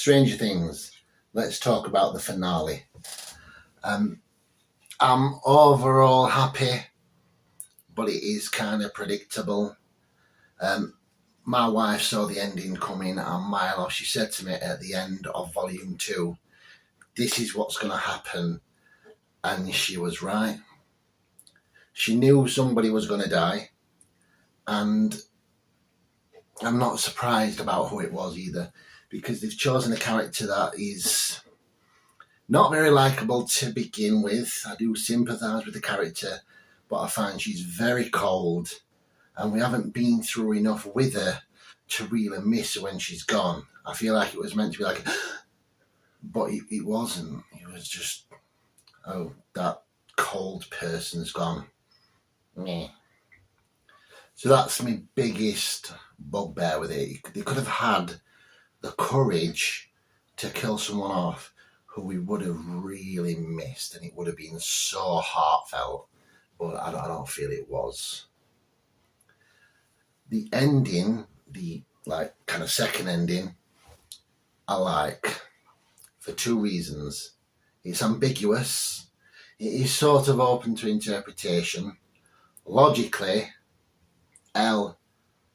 Stranger Things. Let's talk about the finale. I'm overall happy, but it is kind of predictable. My wife saw the ending coming a mile off. She said to me at the end of Volume 2, this is what's going to happen. And she was right. She knew somebody was going to die. And I'm not surprised about who it was either, because they've chosen a character that is not very likeable to begin with. I do sympathise with the character, but I find she's very cold, and we haven't been through enough with her to really miss her when she's gone. I feel like it was meant to be like, but it wasn't. It was just, oh, that cold person's gone. Meh. So that's my biggest bugbear with it. They could have had the courage to kill someone off who we would have really missed, and it would have been so heartfelt, but I don't feel it was. The ending, the kind of second ending, I like for two reasons. It's ambiguous. It is sort of open to interpretation. Logically, Elle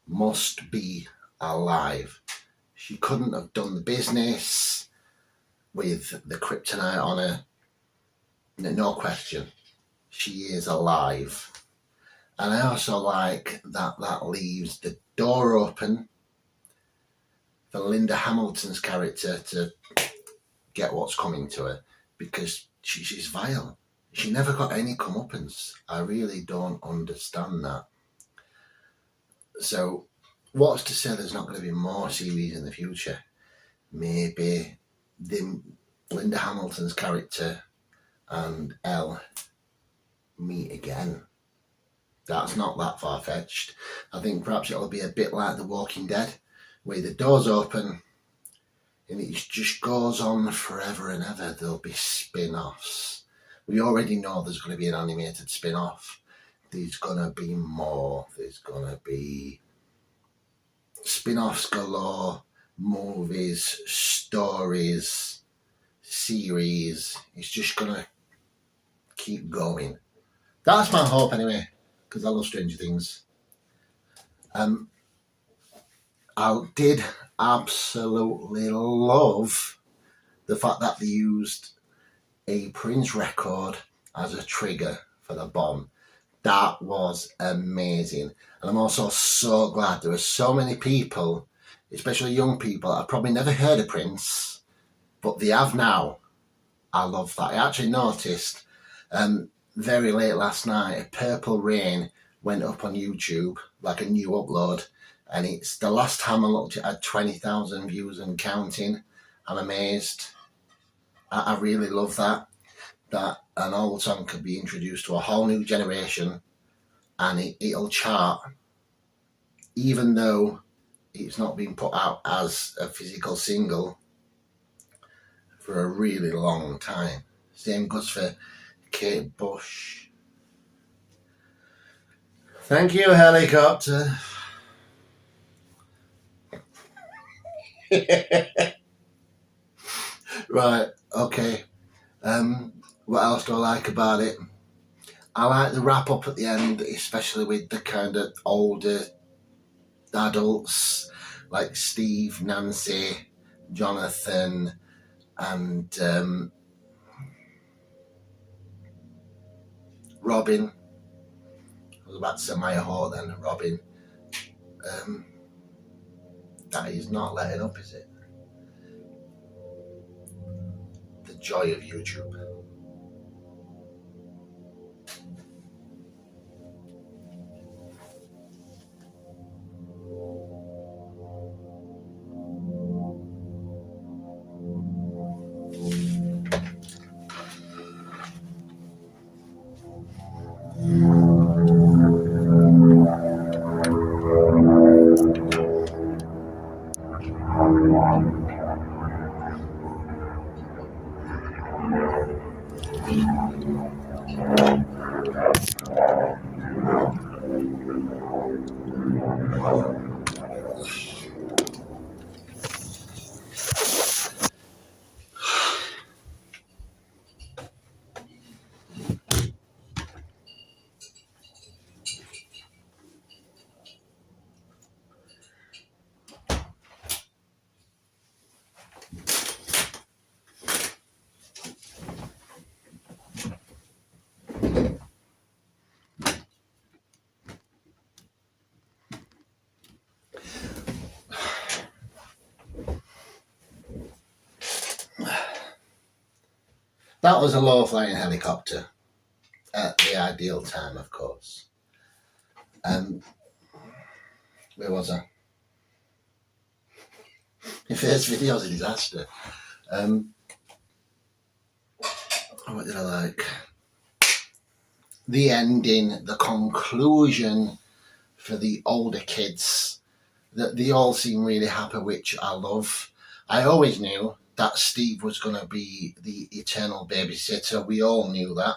must be alive. She couldn't have done the business with the kryptonite on her. No question. She is alive. And I also like that leaves the door open for Linda Hamilton's character to get what's coming to her, because she's vile. She never got any comeuppance. I really don't understand that. So what's to say there's not going to be more series in the future? Maybe Linda Hamilton's character and Elle meet again. That's not that far-fetched. I think perhaps it'll be a bit like The Walking Dead, where the door's open and it just goes on forever and ever. There'll be spin-offs. We already know there's going to be an animated spin-off. There's going to be more. There's going to be spin-offs galore, movies, stories, series. It's just going to keep going. That's my hope anyway, because I love Stranger Things. I did absolutely love the fact that they used a Prince record as a trigger for the bomb. That was amazing. And I'm also so glad there were so many people, especially young people, that have probably never heard of Prince, but they have now. I love that. I actually noticed very late last night, Purple Rain went up on YouTube, like a new upload, and it's the last time I looked, it had 20,000 views and counting. I'm amazed. I really love that an old song could be introduced to a whole new generation and it'll chart, even though it's not been put out as a physical single for a really long time. Same goes for Kate Bush. Thank you, helicopter. Right, okay. What else do I like about it? I like the wrap up at the end, especially with the kind of older adults like Steve, Nancy, Jonathan, and Robin. I was about to say Maya Hall then, Robin. That is not letting up, is it? The joy of YouTube. That was a low-flying helicopter at the ideal time, of course. Where was I? My first video was a disaster. What did I like? The ending, the conclusion for the older kids, that they all seem really happy, which I love. I always knew that Steve was going to be the eternal babysitter. We all knew that.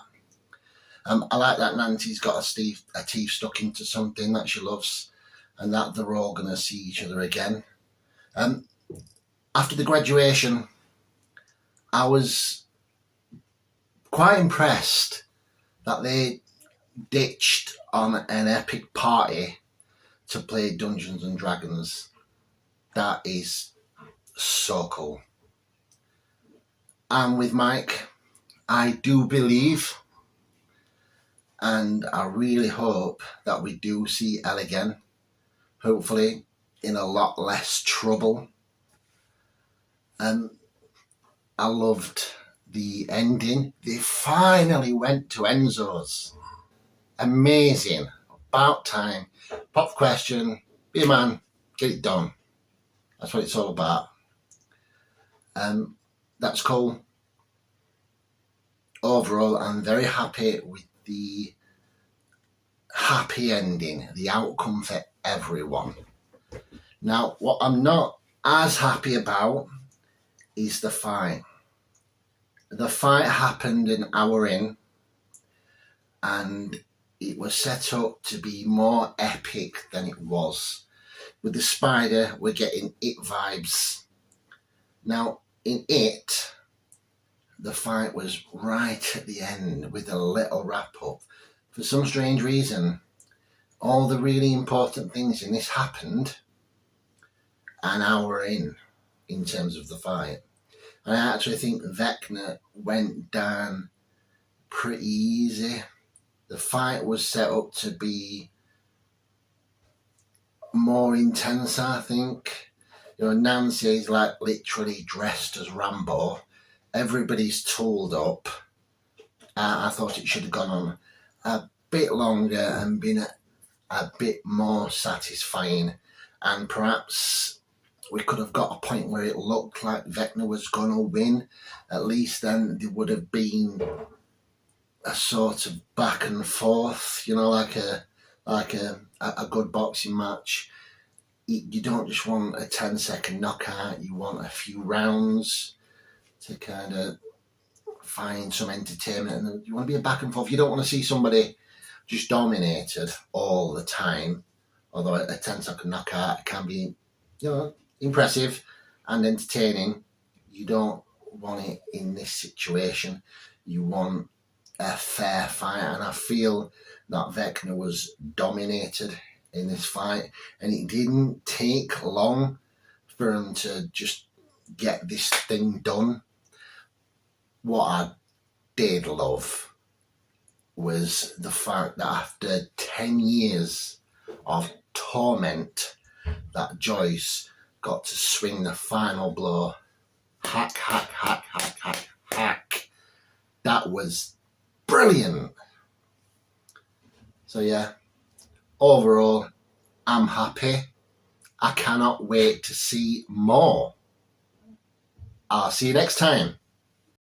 I like that Nancy's got a teeth stuck into something that she loves, and that they're all going to see each other again. After the graduation, I was quite impressed that they ditched on an epic party to play Dungeons and Dragons. That is so cool. And with Mike, I do believe, and I really hope that we do see Elle again, hopefully in a lot less trouble. I loved the ending. They finally went to Enzo's. Amazing. About time. Pop the question, be a man, get it done. That's what it's all about. That's cool. Overall, I'm very happy with the happy ending, the outcome for everyone. Now, what I'm not as happy about is the fight. The fight happened an hour in, and it was set up to be more epic than it was. With the spider, we're getting It vibes. Now, in It, the fight was right at the end with a little wrap-up. For some strange reason, all the really important things in this happened an hour in terms of the fight. And I actually think Vecna went down pretty easy. The fight was set up to be more intense, I think. Nancy is like literally dressed as Rambo. Everybody's tooled up. I thought it should have gone on a bit longer and been a bit more satisfying. And perhaps we could have got a point where it looked like Vecna was going to win. At least then there would have been a sort of back and forth, like a good boxing match. You don't just want a 10-second knockout, you want a few rounds to kind of find some entertainment, and you want to be a back and forth. You don't want to see somebody just dominated all the time, although a 10-second knockout can be, impressive and entertaining. You don't want it in this situation. You want a fair fight, and I feel that Vecna was dominated in this fight, and it didn't take long for him to just get this thing done. What I did love was the fact that after 10 years of torment, that Joyce got to swing the final blow. Hack, hack, hack, hack, hack, hack. That was brilliant. So yeah, overall, I'm happy. I cannot wait to see more. I'll see you next time.